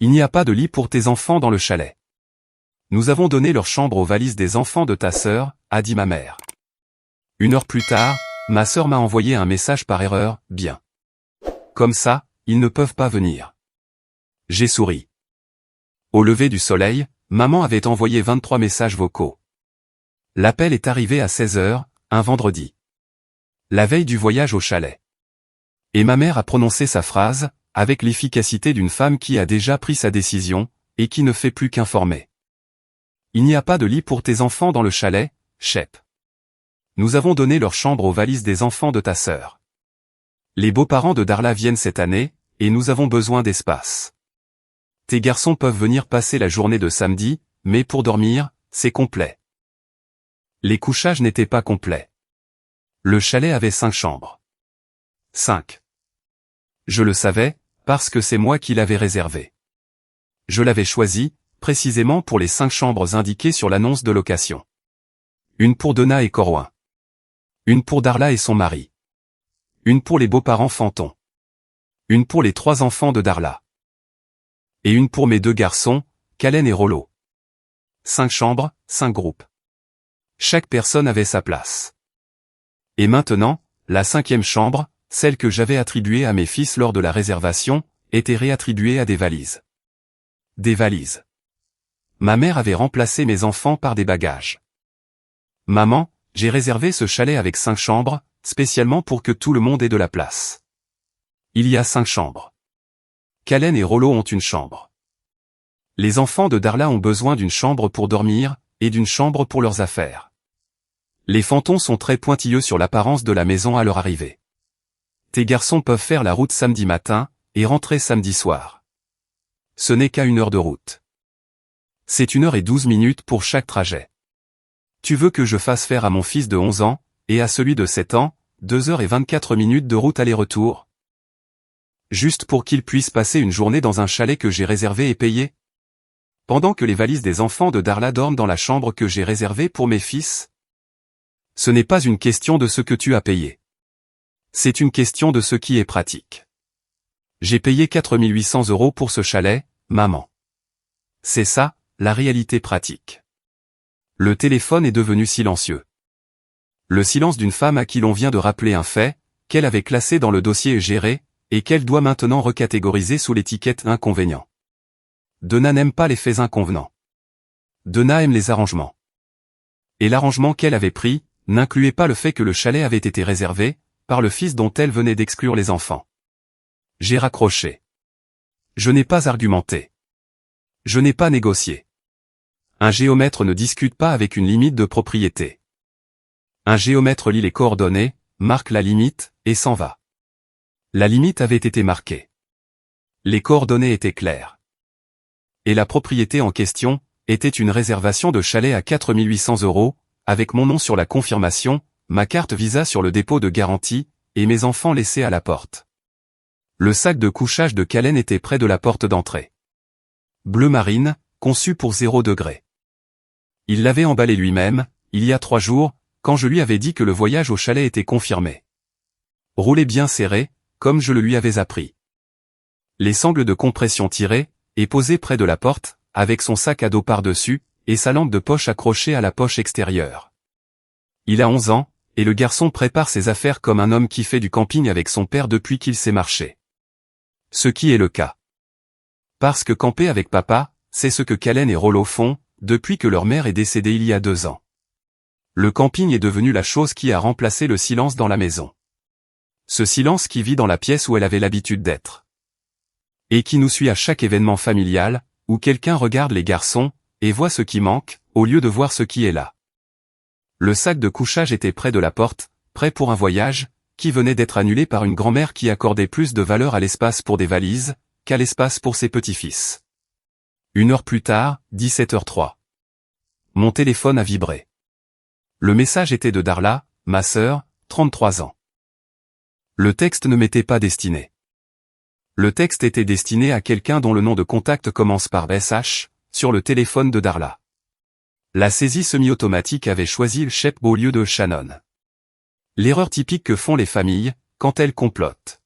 Il n'y a pas de lit pour tes enfants dans le chalet. Nous avons donné leur chambre aux valises des enfants de ta sœur, a dit ma mère. 1 heure plus tard, ma sœur m'a envoyé un message par erreur, bien. Comme ça, ils ne peuvent pas venir. J'ai souri. Au lever du soleil, maman avait envoyé 23 messages vocaux. L'appel est arrivé à 16 heures, un vendredi. La veille du voyage au chalet. Et ma mère a prononcé sa phrase, avec l'efficacité d'une femme qui a déjà pris sa décision, et qui ne fait plus qu'informer. Il n'y a pas de lit pour tes enfants dans le chalet, Shep. Nous avons donné leur chambre aux valises des enfants de ta sœur. Les beaux-parents de Darla viennent cette année, et nous avons besoin d'espace. Tes garçons peuvent venir passer la journée de samedi, mais pour dormir, c'est complet. Les couchages n'étaient pas complets. Le chalet avait 5 chambres. 5. Je le savais, parce que c'est moi qui l'avais réservé. Je l'avais choisi, précisément pour les 5 chambres indiquées sur l'annonce de location. Une pour Donna et Corwin. Une pour Darla et son mari. Une pour les beaux-parents Fanton. Une pour les 3 enfants de Darla. Et une pour mes 2 garçons, Callen et Rollo. 5 chambres, 5 groupes. Chaque personne avait sa place. Et maintenant, la 5e chambre, celle que j'avais attribuée à mes fils lors de la réservation, était réattribuée à des valises. Des valises. Ma mère avait remplacé mes enfants par des bagages. Maman, j'ai réservé ce chalet avec 5 chambres, spécialement pour que tout le monde ait de la place. Il y a 5 chambres. Callen et Rollo ont une chambre. Les enfants de Darla ont besoin d'une chambre pour dormir, et d'une chambre pour leurs affaires. Les Fantons sont très pointilleux sur l'apparence de la maison à leur arrivée. Tes garçons peuvent faire la route samedi matin, et rentrer samedi soir. Ce n'est qu'à 1 heure de route. C'est 1h12 pour chaque trajet. Tu veux que je fasse faire à mon fils de 11 ans, et à celui de 7 ans, 2h24 de route aller-retour? Juste pour qu'ils puissent passer une journée dans un chalet que j'ai réservé et payé? Pendant que les valises des enfants de Darla dorment dans la chambre que j'ai réservée pour mes fils? Ce n'est pas une question de ce que tu as payé. C'est une question de ce qui est pratique. J'ai payé 4 800 € pour ce chalet, maman. C'est ça, la réalité pratique. Le téléphone est devenu silencieux. Le silence d'une femme à qui l'on vient de rappeler un fait, qu'elle avait classé dans le dossier géré, et qu'elle doit maintenant recatégoriser sous l'étiquette inconvénient. Donna n'aime pas les faits inconvenants. Donna aime les arrangements. Et l'arrangement qu'elle avait pris, n'incluait pas le fait que le chalet avait été réservé, par le fils dont elle venait d'exclure les enfants. J'ai raccroché. Je n'ai pas argumenté. Je n'ai pas négocié. Un géomètre ne discute pas avec une limite de propriété. Un géomètre lit les coordonnées, marque la limite, et s'en va. La limite avait été marquée. Les coordonnées étaient claires. Et la propriété en question, était une réservation de chalet à 4 800 €, avec mon nom sur la confirmation, ma carte Visa sur le dépôt de garantie, et mes enfants laissés à la porte. Le sac de couchage de Callen était près de la porte d'entrée. Bleu marine, conçu pour 0 degré. Il l'avait emballé lui-même, il y a 3 jours, quand je lui avais dit que le voyage au chalet était confirmé. Roulé bien serré, comme je le lui avais appris. Les sangles de compression tirées, et posées près de la porte, avec son sac à dos par-dessus, et sa lampe de poche accrochée à la poche extérieure. Il a 11 ans, et le garçon prépare ses affaires comme un homme qui fait du camping avec son père depuis qu'il sait marcher. Ce qui est le cas. Parce que camper avec papa, c'est ce que Callen et Rollo font, depuis que leur mère est décédée il y a 2 ans. Le camping est devenu la chose qui a remplacé le silence dans la maison. Ce silence qui vit dans la pièce où elle avait l'habitude d'être. Et qui nous suit à chaque événement familial, où quelqu'un regarde les garçons, et voit ce qui manque, au lieu de voir ce qui est là. Le sac de couchage était près de la porte, prêt pour un voyage, qui venait d'être annulé par une grand-mère qui accordait plus de valeur à l'espace pour des valises, qu'à l'espace pour ses petits-fils. 1 heure plus tard, 17h03. Mon téléphone a vibré. Le message était de Darla, ma sœur, 33 ans. Le texte ne m'était pas destiné. Le texte était destiné à quelqu'un dont le nom de contact commence par SH, sur le téléphone de Darla. La saisie semi-automatique avait choisi le Shep au lieu de Shannon. L'erreur typique que font les familles, quand elles complotent.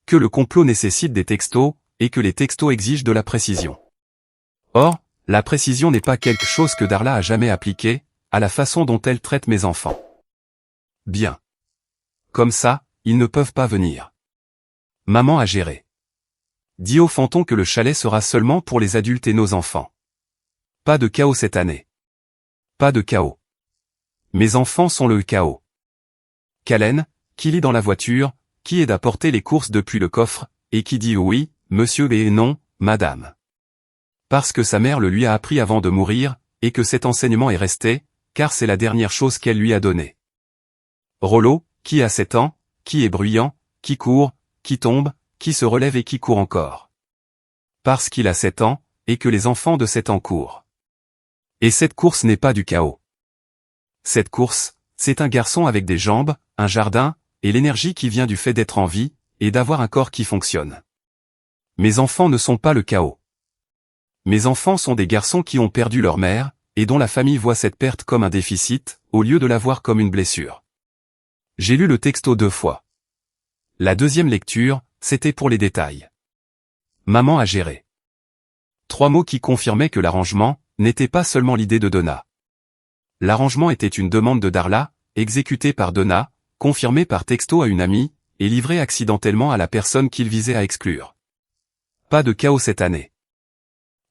Que le complot nécessite des textos, et que les textos exigent de la précision. Or, la précision n'est pas quelque chose que Darla a jamais appliqué, à la façon dont elle traite mes enfants. Bien. Comme ça, ils ne peuvent pas venir. Maman a géré. Dis au Fanton que le chalet sera seulement pour les adultes et nos enfants. Pas de chaos cette année. Pas de chaos. Mes enfants sont le chaos. Kalen, qui lit dans la voiture, qui aide à porter les courses depuis le coffre, et qui dit oui, monsieur et non, madame. Parce que sa mère le lui a appris avant de mourir, et que cet enseignement est resté, car c'est la dernière chose qu'elle lui a donnée. Rollo, qui a 7 ans, qui est bruyant, qui court, qui tombe, qui se relève et qui court encore. Parce qu'il a 7 ans, et que les enfants de 7 ans courent. Et cette course n'est pas du chaos. Cette course, c'est un garçon avec des jambes, un jardin, et l'énergie qui vient du fait d'être en vie, et d'avoir un corps qui fonctionne. Mes enfants ne sont pas le chaos. Mes enfants sont des garçons qui ont perdu leur mère, et dont la famille voit cette perte comme un déficit, au lieu de la voir comme une blessure. J'ai lu le texto 2 fois. La deuxième lecture, c'était pour les détails. Maman a géré. 3 mots qui confirmaient que l'arrangement n'était pas seulement l'idée de Donna. L'arrangement était une demande de Darla, exécutée par Donna, confirmée par texto à une amie, et livrée accidentellement à la personne qu'il visait à exclure. Pas de chaos cette année.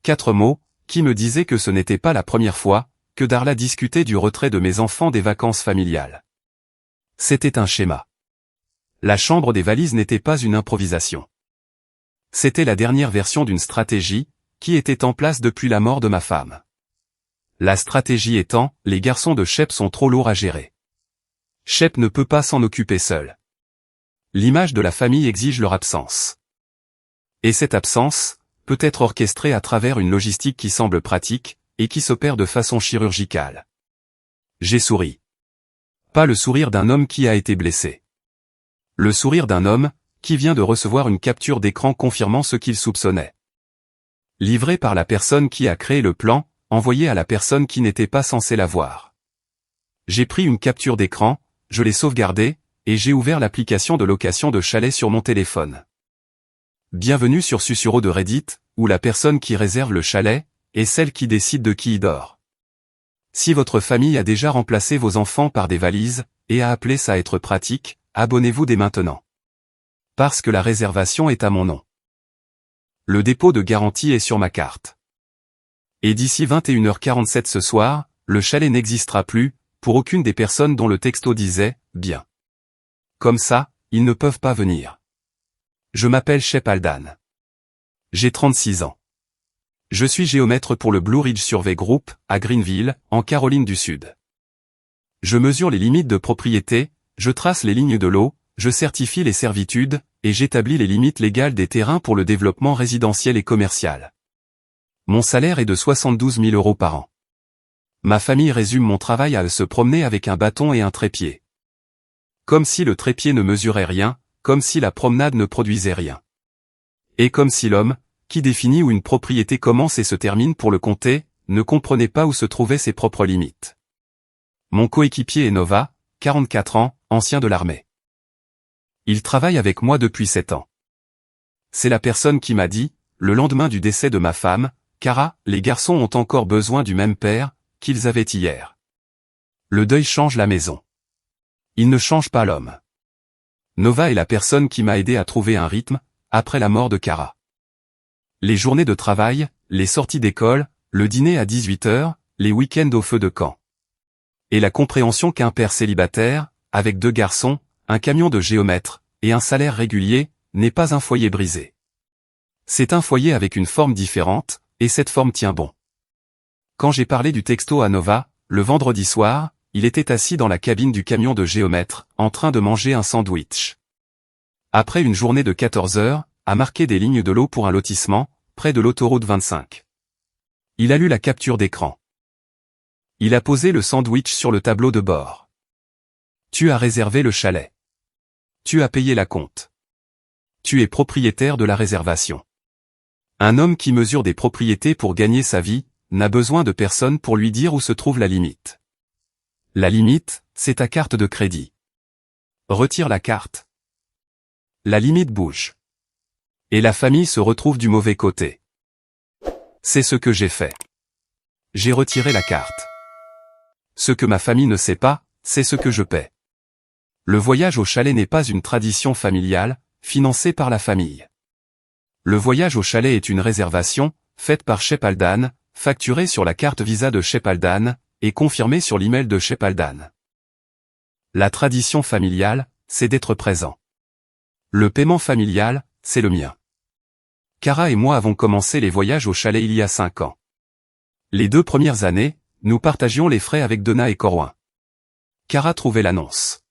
4 mots, qui me disaient que ce n'était pas la première fois que Darla discutait du retrait de mes enfants des vacances familiales. C'était un schéma. La chambre des valises n'était pas une improvisation. C'était la dernière version d'une stratégie, qui était en place depuis la mort de ma femme. La stratégie étant, les garçons de Shep sont trop lourds à gérer. Shep ne peut pas s'en occuper seul. L'image de la famille exige leur absence. Et cette absence peut être orchestrée à travers une logistique qui semble pratique, et qui s'opère de façon chirurgicale. J'ai souri. Pas le sourire d'un homme qui a été blessé. Le sourire d'un homme, qui vient de recevoir une capture d'écran confirmant ce qu'il soupçonnait. Livré par la personne qui a créé le plan, envoyé à la personne qui n'était pas censée l'avoir. J'ai pris une capture d'écran, je l'ai sauvegardée, et j'ai ouvert l'application de location de chalet sur mon téléphone. Bienvenue sur Susuro de Reddit, où la personne qui réserve le chalet est celle qui décide de qui y dort. Si votre famille a déjà remplacé vos enfants par des valises, et a appelé ça être pratique, abonnez-vous dès maintenant. Parce que la réservation est à mon nom. Le dépôt de garantie est sur ma carte. Et d'ici 21h47 ce soir, le chalet n'existera plus, pour aucune des personnes dont le texto disait « bien ». Comme ça, ils ne peuvent pas venir. Je m'appelle Shep Aldan. J'ai 36 ans. Je suis géomètre pour le Blue Ridge Survey Group, à Greenville, en Caroline du Sud. Je mesure les limites de propriété, je trace les lignes de l'eau, je certifie les servitudes, et j'établis les limites légales des terrains pour le développement résidentiel et commercial. Mon salaire est de 72 000 € par an. Ma famille résume mon travail à se promener avec un bâton et un trépied. Comme si le trépied ne mesurait rien, comme si la promenade ne produisait rien. Et comme si l'homme, qui définit où une propriété commence et se termine pour le compter, ne comprenait pas où se trouvaient ses propres limites. Mon coéquipier est Nova, 44 ans, ancien de l'armée. Il travaille avec moi depuis 7 ans. C'est la personne qui m'a dit, le lendemain du décès de ma femme, Cara, les garçons ont encore besoin du même père qu'ils avaient hier. Le deuil change la maison. Il ne change pas l'homme. Nova est la personne qui m'a aidé à trouver un rythme, après la mort de Cara. Les journées de travail, les sorties d'école, le dîner à 18h, les week-ends au feu de camp. Et la compréhension qu'un père célibataire, avec 2 garçons, un camion de géomètre, et un salaire régulier, n'est pas un foyer brisé. C'est un foyer avec une forme différente, et cette forme tient bon. Quand j'ai parlé du texto à Nova, le vendredi soir, il était assis dans la cabine du camion de géomètre, en train de manger un sandwich. Après une journée de 14 heures, à marquer des lignes de l'eau pour un lotissement, près de l'autoroute 25. Il a lu la capture d'écran. Il a posé le sandwich sur le tableau de bord. Tu as réservé le chalet. Tu as payé la compte. Tu es propriétaire de la réservation. Un homme qui mesure des propriétés pour gagner sa vie, n'a besoin de personne pour lui dire où se trouve la limite. La limite, c'est ta carte de crédit. Retire la carte. La limite bouge. Et la famille se retrouve du mauvais côté. C'est ce que j'ai fait. J'ai retiré la carte. Ce que ma famille ne sait pas, c'est ce que je paie. Le voyage au chalet n'est pas une tradition familiale, financée par la famille. Le voyage au chalet est une réservation, faite par Chep Haldane, facturée sur la carte Visa de Chep Haldane, et confirmée sur l'email de Chep Haldane. La tradition familiale, c'est d'être présent. Le paiement familial, c'est le mien. Cara et moi avons commencé les voyages au chalet il y a 5 ans. Les 2 premières années, nous partagions les frais avec Donna et Corwin. Cara trouvait l'annonce.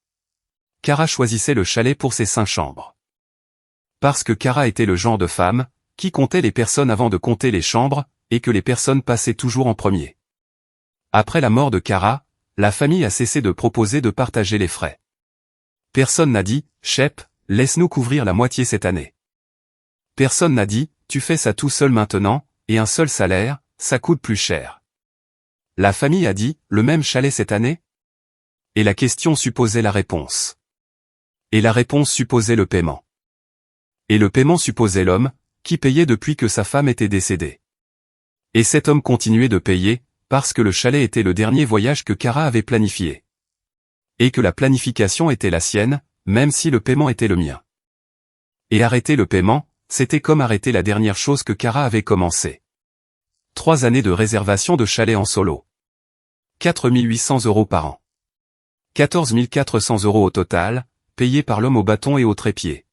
Cara choisissait le chalet pour ses 5 chambres. Parce que Cara était le genre de femme, qui comptait les personnes avant de compter les chambres, et que les personnes passaient toujours en premier. Après la mort de Cara, la famille a cessé de proposer de partager les frais. Personne n'a dit, Chep, laisse-nous couvrir la moitié cette année. Personne n'a dit, tu fais ça tout seul maintenant, et un seul salaire, ça coûte plus cher. La famille a dit, le même chalet cette année? Et la question supposait la réponse. Et la réponse supposait le paiement. Et le paiement supposait l'homme, qui payait depuis que sa femme était décédée. Et cet homme continuait de payer, parce que le chalet était le dernier voyage que Cara avait planifié. Et que la planification était la sienne, même si le paiement était le mien. Et arrêter le paiement, c'était comme arrêter la dernière chose que Cara avait commencé. 3 années de réservation de chalet en solo. 4 800 € par an. 14 400 € au total, payés par l'homme au bâton et au trépied.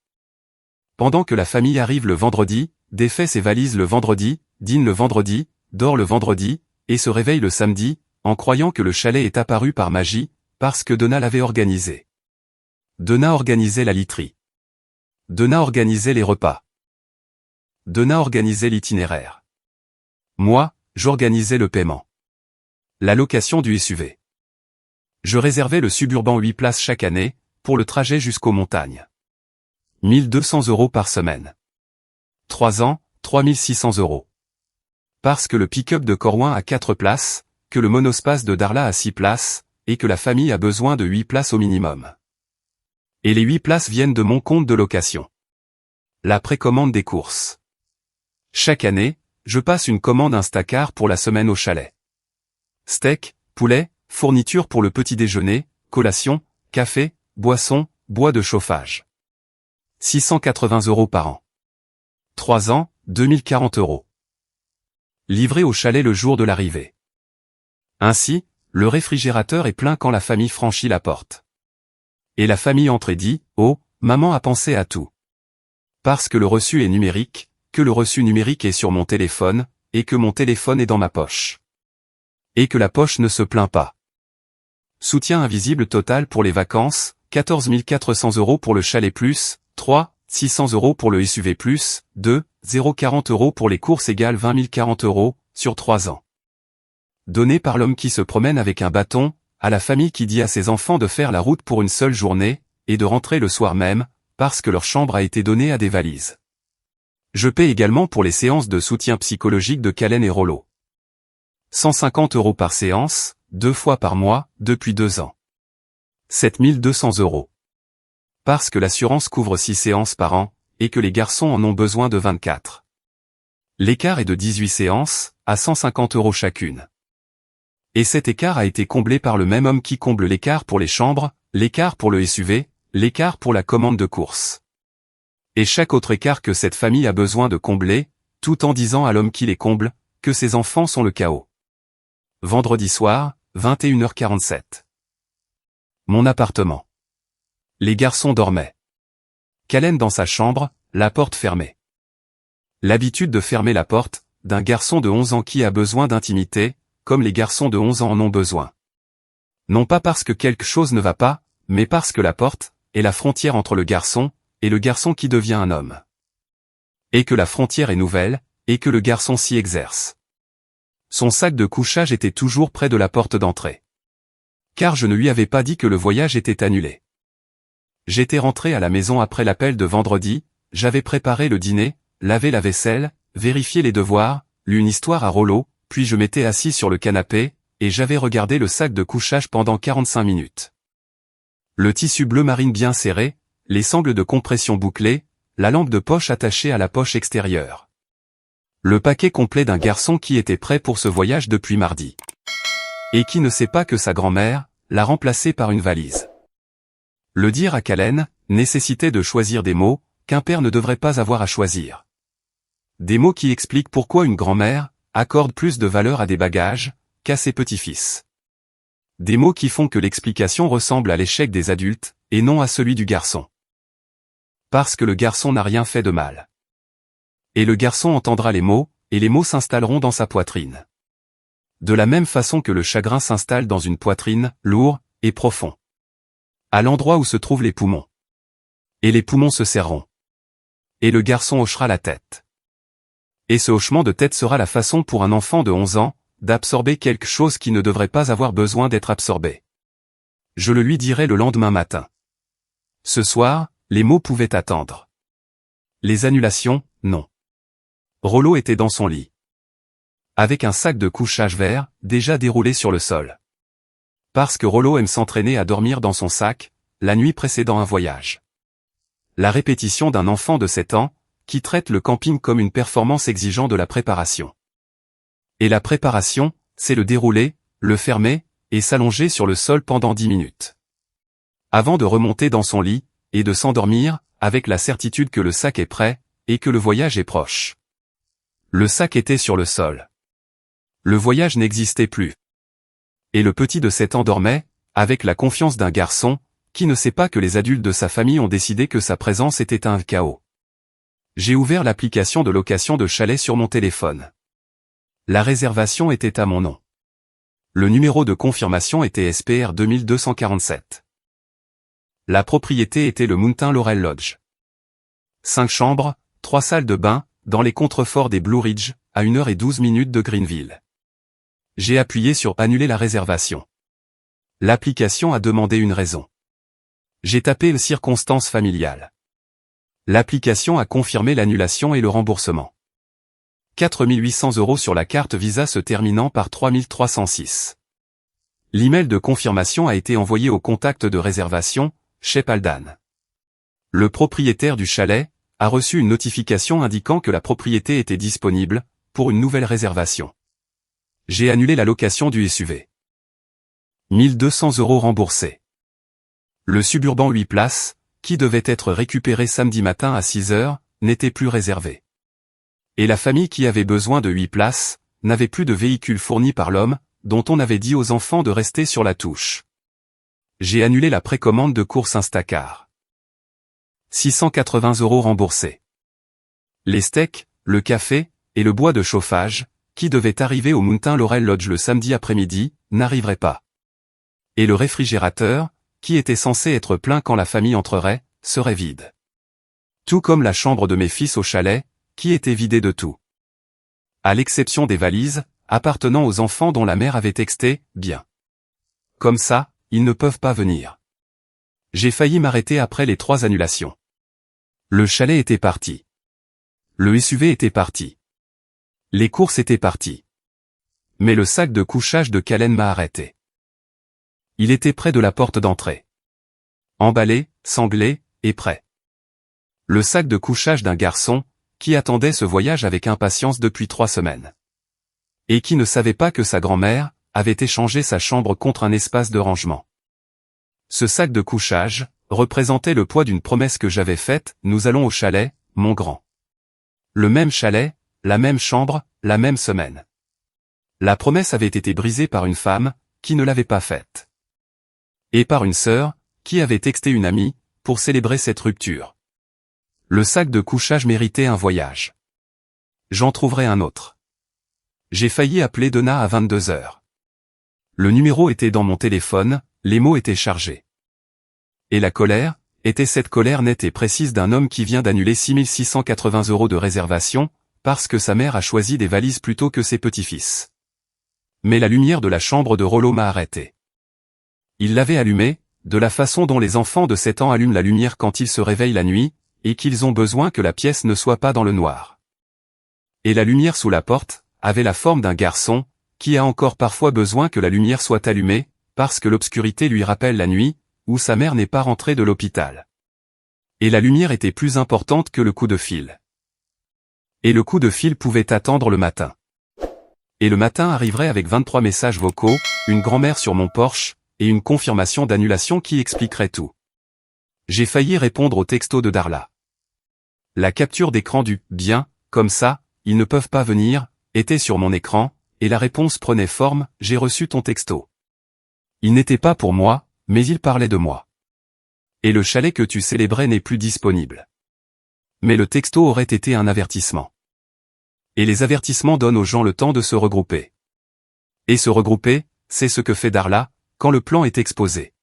Pendant que la famille arrive le vendredi, défait ses valises le vendredi, dîne le vendredi, dort le vendredi, et se réveille le samedi, en croyant que le chalet est apparu par magie, parce que Donna l'avait organisé. Donna organisait la literie. Donna organisait les repas. Donna organisait l'itinéraire. Moi, j'organisais le paiement. La location du SUV. Je réservais le suburban 8 places chaque année, pour le trajet jusqu'aux montagnes. 1200 € par semaine. 3 ans, 3600 €. Parce que le pick-up de Corwin a 4 places, que le monospace de Darla a 6 places, et que la famille a besoin de 8 places au minimum. Et les 8 places viennent de mon compte de location. La précommande des courses. Chaque année, je passe une commande Instacart pour la semaine au chalet. Steak, poulet, fourniture pour le petit déjeuner, collation, café, boisson, bois de chauffage. 680 € par an. 3 ans, 2040 €. Livré au chalet le jour de l'arrivée. Ainsi, le réfrigérateur est plein quand la famille franchit la porte. Et la famille entre et dit, oh, maman a pensé à tout. Parce que le reçu est numérique, que le reçu numérique est sur mon téléphone, et que mon téléphone est dans ma poche. Et que la poche ne se plaint pas. Soutien invisible total pour les vacances, 14 400 € pour le chalet plus, 3, 600 € pour le SUV plus, 2, 040 € pour les courses égale 20 040 €, sur 3 ans. Donné par l'homme qui se promène avec un bâton, à la famille qui dit à ses enfants de faire la route pour une seule journée, et de rentrer le soir même, parce que leur chambre a été donnée à des valises. Je paie également pour les séances de soutien psychologique de Calen et Rollo. 150 € par séance, 2 fois par mois, depuis 2 ans. 7 200 €. Parce que l'assurance couvre 6 séances par an, et que les garçons en ont besoin de 24. L'écart est de 18 séances, à 150 € chacune. Et cet écart a été comblé par le même homme qui comble l'écart pour les chambres, l'écart pour le SUV, l'écart pour la commande de course. Et chaque autre écart que cette famille a besoin de combler, tout en disant à l'homme qui les comble, que ses enfants sont le chaos. Vendredi soir, 21h47. Mon appartement. Les garçons dormaient. Calen dans sa chambre, la porte fermée. L'habitude de fermer la porte, d'un garçon de 11 ans qui a besoin d'intimité, comme les garçons de 11 ans en ont besoin. Non pas parce que quelque chose ne va pas, mais parce que la porte est la frontière entre le garçon et le garçon qui devient un homme. Et que la frontière est nouvelle, et que le garçon s'y exerce. Son sac de couchage était toujours près de la porte d'entrée. Car je ne lui avais pas dit que le voyage était annulé. J'étais rentré à la maison après l'appel de vendredi, j'avais préparé le dîner, lavé la vaisselle, vérifié les devoirs, lu une histoire à Rollo, puis je m'étais assis sur le canapé, et j'avais regardé le sac de couchage pendant 45 minutes. Le tissu bleu marine bien serré, les sangles de compression bouclées, la lampe de poche attachée à la poche extérieure. Le paquet complet d'un garçon qui était prêt pour ce voyage depuis mardi. Et qui ne sait pas que sa grand-mère l'a remplacé par une valise. Le dire à Callen nécessitait de choisir des mots qu'un père ne devrait pas avoir à choisir. Des mots qui expliquent pourquoi une grand-mère accorde plus de valeur à des bagages qu'à ses petits-fils. Des mots qui font que l'explication ressemble à l'échec des adultes et non à celui du garçon. Parce que le garçon n'a rien fait de mal. Et le garçon entendra les mots, et les mots s'installeront dans sa poitrine. De la même façon que le chagrin s'installe dans une poitrine, lourd et profond. À l'endroit où se trouvent les poumons. Et les poumons se serreront. Et le garçon hochera la tête. Et ce hochement de tête sera la façon pour un enfant de 11 ans, d'absorber quelque chose qui ne devrait pas avoir besoin d'être absorbé. Je le lui dirai le lendemain matin. Ce soir, les mots pouvaient attendre. Les annulations, non. Rollo était dans son lit. Avec un sac de couchage vert, déjà déroulé sur le sol. Parce que Rollo aime s'entraîner à dormir dans son sac, la nuit précédant un voyage. La répétition d'un enfant de 7 ans, qui traite le camping comme une performance exigeant de la préparation. Et la préparation, c'est le dérouler, le fermer, et s'allonger sur le sol pendant 10 minutes. Avant de remonter dans son lit, et de s'endormir, avec la certitude que le sac est prêt, et que le voyage est proche. Le sac était sur le sol. Le voyage n'existait plus. Et le petit de 7 ans dormait, avec la confiance d'un garçon, qui ne sait pas que les adultes de sa famille ont décidé que sa présence était un chaos. J'ai ouvert l'application de location de chalet sur mon téléphone. La réservation était à mon nom. Le numéro de confirmation était SPR 2247. La propriété était le Mountain Laurel Lodge. 5 chambres, 3 salles de bain, dans les contreforts des Blue Ridge, à 1h12 de Greenville. J'ai appuyé sur « Annuler la réservation ». L'application a demandé une raison. J'ai tapé « Circonstances familiales ». L'application a confirmé l'annulation et le remboursement. 4 800 € sur la carte Visa se terminant par 3306. L'email de confirmation a été envoyé au contact de réservation, Shep Aldan. Le propriétaire du chalet a reçu une notification indiquant que la propriété était disponible pour une nouvelle réservation. J'ai annulé la location du SUV. 1200 € remboursés. Le Suburban 8 places, qui devait être récupéré samedi matin à 6 h, n'était plus réservé. Et la famille qui avait besoin de 8 places, n'avait plus de véhicule fourni par l'homme, dont on avait dit aux enfants de rester sur la touche. J'ai annulé la précommande de course Instacar. 680 € remboursés. Les steaks, le café, et le bois de chauffage, qui devaient arriver au Mountain Laurel Lodge le samedi après-midi, n'arriveraient pas. Et le réfrigérateur, qui était censé être plein quand la famille entrerait, serait vide. Tout comme la chambre de mes fils au chalet, qui était vidée de tout. À l'exception des valises, appartenant aux enfants dont la mère avait texté « Bien. Comme ça, ils ne peuvent pas venir. » J'ai failli m'arrêter après les 3 annulations. Le chalet était parti. Le SUV était parti. Les courses étaient parties. Mais le sac de couchage de Callen m'a arrêté. Il était près de la porte d'entrée. Emballé, sanglé, et prêt. Le sac de couchage d'un garçon, qui attendait ce voyage avec impatience depuis 3 semaines. Et qui ne savait pas que sa grand-mère avait échangé sa chambre contre un espace de rangement. Ce sac de couchage représentait le poids d'une promesse que j'avais faite, nous allons au chalet, mon grand. Le même chalet, la même chambre, la même semaine. La promesse avait été brisée par une femme, qui ne l'avait pas faite. Et par une sœur, qui avait texté une amie, pour célébrer cette rupture. Le sac de couchage méritait un voyage. J'en trouverai un autre. J'ai failli appeler Donna à 22 h. Le numéro était dans mon téléphone, les mots étaient chargés. Et la colère, était cette colère nette et précise d'un homme qui vient d'annuler 6 680 € de réservation, parce que sa mère a choisi des valises plutôt que ses petits-fils. Mais la lumière de la chambre de Rollo m'a arrêté. Il l'avait allumée, de la façon dont les enfants de 7 ans allument la lumière quand ils se réveillent la nuit, et qu'ils ont besoin que la pièce ne soit pas dans le noir. Et la lumière sous la porte avait la forme d'un garçon, qui a encore parfois besoin que la lumière soit allumée, parce que l'obscurité lui rappelle la nuit, où sa mère n'est pas rentrée de l'hôpital. Et la lumière était plus importante que le coup de fil. Et le coup de fil pouvait attendre le matin. Et le matin arriverait avec 23 messages vocaux, une grand-mère sur mon Porsche, et une confirmation d'annulation qui expliquerait tout. J'ai failli répondre au texto de Darla. La capture d'écran du « bien », comme ça, ils ne peuvent pas venir, était sur mon écran, et la réponse prenait forme « j'ai reçu ton texto ». Il n'était pas pour moi, mais il parlait de moi. Et le chalet que tu célébrais n'est plus disponible. Mais le texto aurait été un avertissement. Et les avertissements donnent aux gens le temps de se regrouper. Et se regrouper, c'est ce que fait Darla, quand le plan est exposé.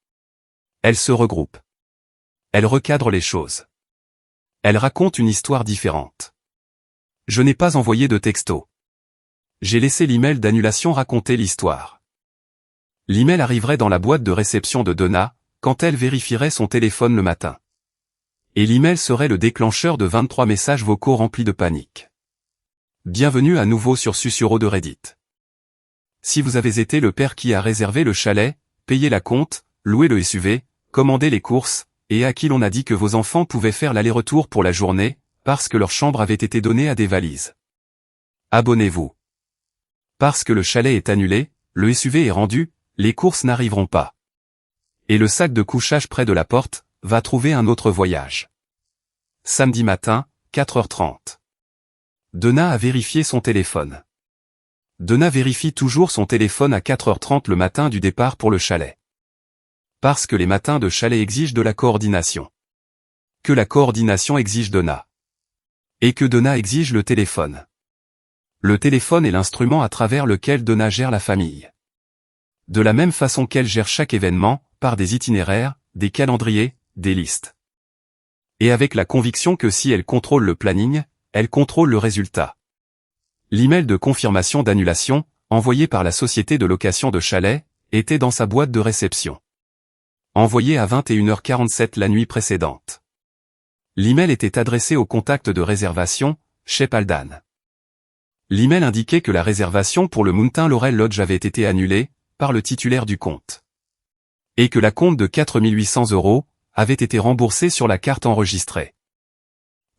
Elle se regroupe. Elle recadre les choses. Elle raconte une histoire différente. Je n'ai pas envoyé de texto. J'ai laissé l'email d'annulation raconter l'histoire. L'email arriverait dans la boîte de réception de Donna, quand elle vérifierait son téléphone le matin. Et l'email serait le déclencheur de 23 messages vocaux remplis de panique. Bienvenue à nouveau sur Susuro de Reddit. Si vous avez été le père qui a réservé le chalet, payé la compte, loué le SUV, commandé les courses, et à qui l'on a dit que vos enfants pouvaient faire l'aller-retour pour la journée, parce que leur chambre avait été donnée à des valises. Abonnez-vous. Parce que le chalet est annulé, le SUV est rendu, les courses n'arriveront pas. Et le sac de couchage près de la porte, va trouver un autre voyage. Samedi matin, 4h30. Donna a vérifié son téléphone. Donna vérifie toujours son téléphone à 4h30 le matin du départ pour le chalet. Parce que les matins de chalet exigent de la coordination. Que la coordination exige Donna. Et que Donna exige le téléphone. Le téléphone est l'instrument à travers lequel Donna gère la famille. De la même façon qu'elle gère chaque événement, par des itinéraires, des calendriers, des listes. Et avec la conviction que si elle contrôle le planning, elle contrôle le résultat. L'email de confirmation d'annulation, envoyé par la société de location de chalet, était dans sa boîte de réception. Envoyé à 21h47 la nuit précédente. L'email était adressé au contact de réservation, Shep Aldan. L'email indiquait que la réservation pour le Mountain Laurel Lodge avait été annulée, par le titulaire du compte. Et que la compte de 4 800 € avait été remboursée sur la carte enregistrée.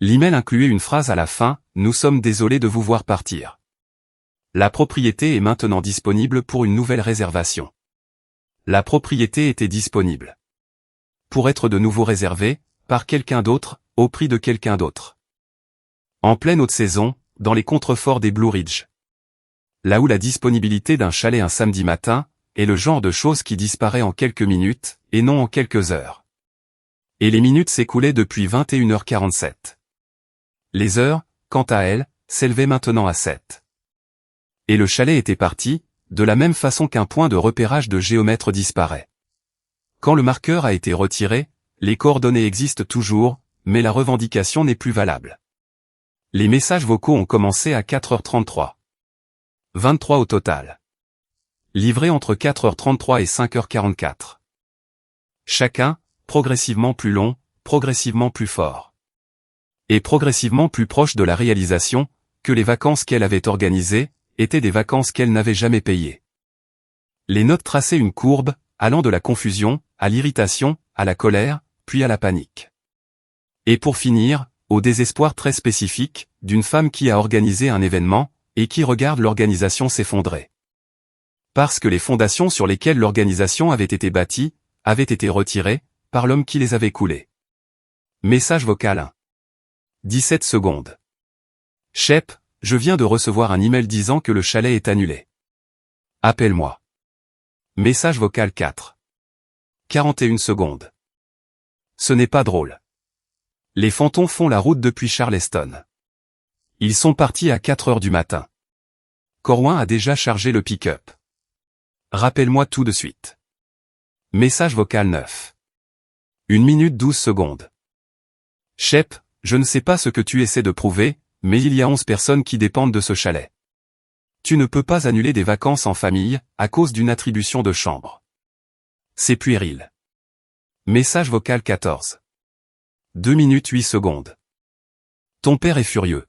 L'email incluait une phrase à la fin, « Nous sommes désolés de vous voir partir. La propriété est maintenant disponible pour une nouvelle réservation. » La propriété était disponible. Pour être de nouveau réservée, par quelqu'un d'autre, au prix de quelqu'un d'autre. En pleine haute saison, dans les contreforts des Blue Ridge. Là où la disponibilité d'un chalet un samedi matin, est le genre de chose qui disparaît en quelques minutes, et non en quelques heures. Et les minutes s'écoulaient depuis 21h47. Les heures, quant à elles, s'élevaient maintenant à 7. Et le chalet était parti, de la même façon qu'un point de repérage de géomètre disparaît. Quand le marqueur a été retiré, les coordonnées existent toujours, mais la revendication n'est plus valable. Les messages vocaux ont commencé à 4h33. 23 au total. Livrés entre 4h33 et 5h44. Chacun, progressivement plus long, progressivement plus fort. Et progressivement plus proche de la réalisation, que les vacances qu'elle avait organisées, étaient des vacances qu'elle n'avait jamais payées. Les notes traçaient une courbe, allant de la confusion, à l'irritation, à la colère, puis à la panique. Et pour finir, au désespoir très spécifique, d'une femme qui a organisé un événement, et qui regarde l'organisation s'effondrer. Parce que les fondations sur lesquelles l'organisation avait été bâtie, avaient été retirées, par l'homme qui les avait coulées. Message vocal 1. 17 secondes. Shep, je viens de recevoir un email disant que le chalet est annulé. Appelle-moi. Message vocal 4. 41 secondes. Ce n'est pas drôle. Les fantômes font la route depuis Charleston. Ils sont partis à 4 heures du matin. Corwin a déjà chargé le pick-up. Rappelle-moi tout de suite. Message vocal 9. 1 minute 12 secondes. Shep, je ne sais pas ce que tu essaies de prouver, mais il y a 11 personnes qui dépendent de ce chalet. Tu ne peux pas annuler des vacances en famille, à cause d'une attribution de chambre. C'est puéril. Message vocal 14. 2 minutes 8 secondes. Ton père est furieux.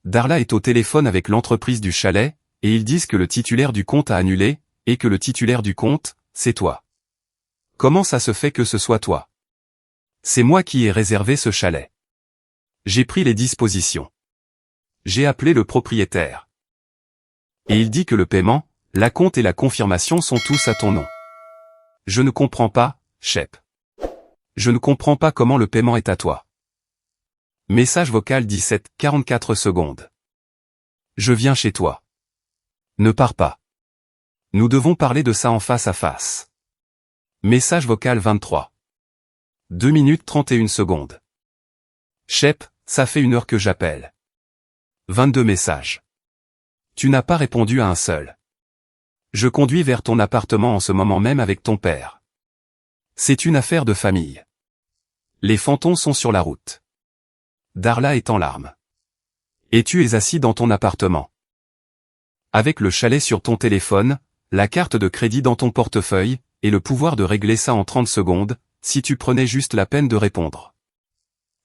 Darla est au téléphone avec l'entreprise du chalet, et ils disent que le titulaire du compte a annulé, et que le titulaire du compte, c'est toi. Comment ça se fait que ce soit toi? C'est moi qui ai réservé ce chalet. J'ai pris les dispositions. J'ai appelé le propriétaire. Et il dit que le paiement, l'acompte et la confirmation sont tous à ton nom. Je ne comprends pas, Shep. Je ne comprends pas comment le paiement est à toi. Message vocal 17:44 secondes. Je viens chez toi. Ne pars pas. Nous devons parler de ça en face à face. Message vocal 23. 2 minutes 31 secondes. Shep, ça fait 1 heure que j'appelle. 22 messages. Tu n'as pas répondu à un seul. Je conduis vers ton appartement en ce moment même avec ton père. C'est une affaire de famille. Les fantômes sont sur la route. Darla est en larmes. Et tu es assis dans ton appartement. Avec le chalet sur ton téléphone, la carte de crédit dans ton portefeuille, et le pouvoir de régler ça en 30 secondes, si tu prenais juste la peine de répondre.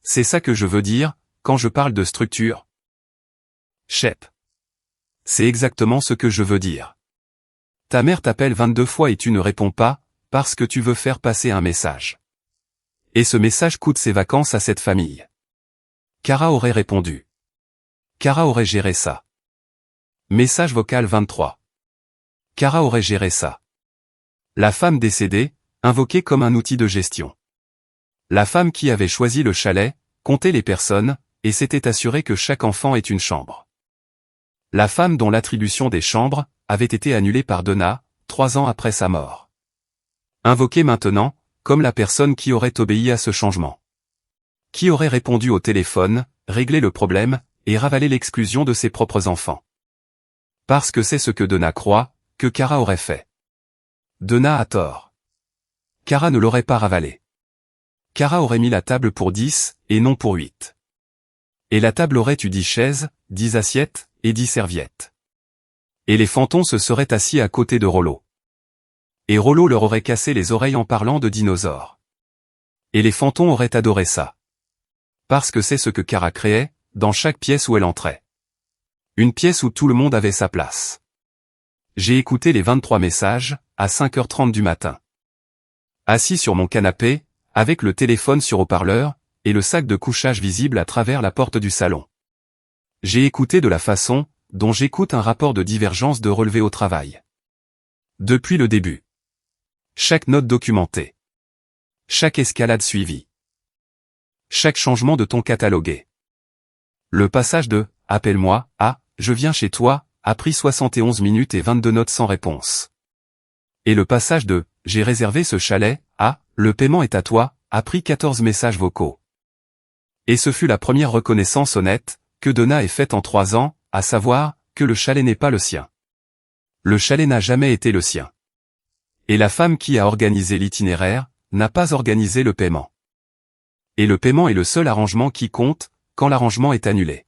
C'est ça que je veux dire, quand je parle de structure. Shep. C'est exactement ce que je veux dire. Ta mère t'appelle 22 fois et tu ne réponds pas, parce que tu veux faire passer un message. Et ce message coûte ses vacances à cette famille. Kara aurait répondu. Kara aurait géré ça. Message vocal 23. Kara aurait géré ça. La femme décédée, invoquée comme un outil de gestion. La femme qui avait choisi le chalet, comptait les personnes, et s'était assurée que chaque enfant ait une chambre. La femme dont l'attribution des chambres avait été annulée par Donna, 3 ans après sa mort. Invoquée maintenant, comme la personne qui aurait obéi à ce changement. Qui aurait répondu au téléphone, réglé le problème, et ravalé l'exclusion de ses propres enfants. Parce que c'est ce que Donna croit, que Kara aurait fait. Donna a tort. Kara ne l'aurait pas ravalé. Kara aurait mis la table pour 10, et non pour 8. Et la table aurait eu 10 chaises, 10 assiettes, et 10 serviettes. Et les fantômes se seraient assis à côté de Rollo. Et Rollo leur aurait cassé les oreilles en parlant de dinosaures. Et les fantômes auraient adoré ça. Parce que c'est ce que Kara créait, dans chaque pièce où elle entrait. Une pièce où tout le monde avait sa place. J'ai écouté les 23 messages, à 5h30 du matin. Assis sur mon canapé, avec le téléphone sur haut-parleur, et le sac de couchage visible à travers la porte du salon. J'ai écouté de la façon, dont j'écoute un rapport de divergence de relevé au travail. Depuis le début. Chaque note documentée. Chaque escalade suivie. Chaque changement de ton catalogué. Le passage de « Appelle-moi » à « Je viens chez toi » a pris 71 minutes et 22 notes sans réponse. Et le passage de « J'ai réservé ce chalet » à « Le paiement est à toi » a pris 14 messages vocaux. Et ce fut la première reconnaissance honnête que Donna ait faite en 3 ans, à savoir que le chalet n'est pas le sien. Le chalet n'a jamais été le sien. Et la femme qui a organisé l'itinéraire n'a pas organisé le paiement. Et le paiement est le seul arrangement qui compte, quand l'arrangement est annulé.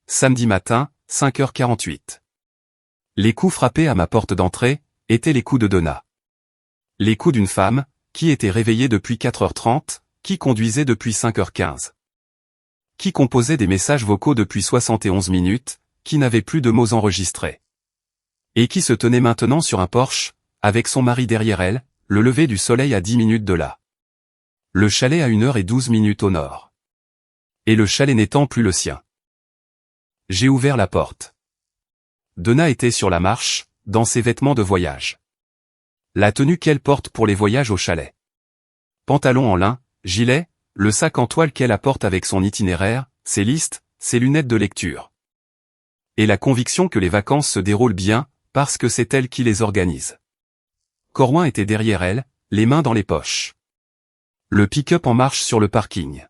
Samedi matin, 5h48. Les coups frappés à ma porte d'entrée étaient les coups de Donna. Les coups d'une femme, qui était réveillée depuis 4h30, qui conduisait depuis 5h15. Qui composait des messages vocaux depuis 71 minutes, qui n'avait plus de mots enregistrés. Et qui se tenait maintenant sur un porche, avec son mari derrière elle, le lever du soleil à 10 minutes de là. Le chalet à 1h12 au nord. Et le chalet n'étant plus le sien. J'ai ouvert la porte. Donna était sur la marche, dans ses vêtements de voyage. La tenue qu'elle porte pour les voyages au chalet. Pantalon en lin, gilet, le sac en toile qu'elle apporte avec son itinéraire, ses listes, ses lunettes de lecture. Et la conviction que les vacances se déroulent bien, parce que c'est elle qui les organise. Corwin était derrière elle, les mains dans les poches. Le pick-up en marche sur le parking.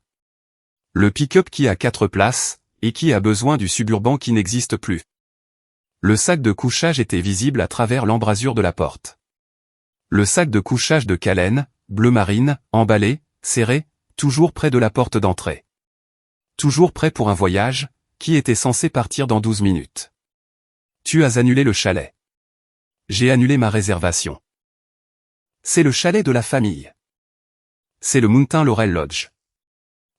Le pick-up qui a 4 places, et qui a besoin du suburban qui n'existe plus. Le sac de couchage était visible à travers l'embrasure de la porte. Le sac de couchage de Calène, bleu marine, emballé, serré, toujours près de la porte d'entrée. Toujours prêt pour un voyage, qui était censé partir dans 12 minutes. Tu as annulé le chalet. J'ai annulé ma réservation. C'est le chalet de la famille. C'est le Mountain Laurel Lodge.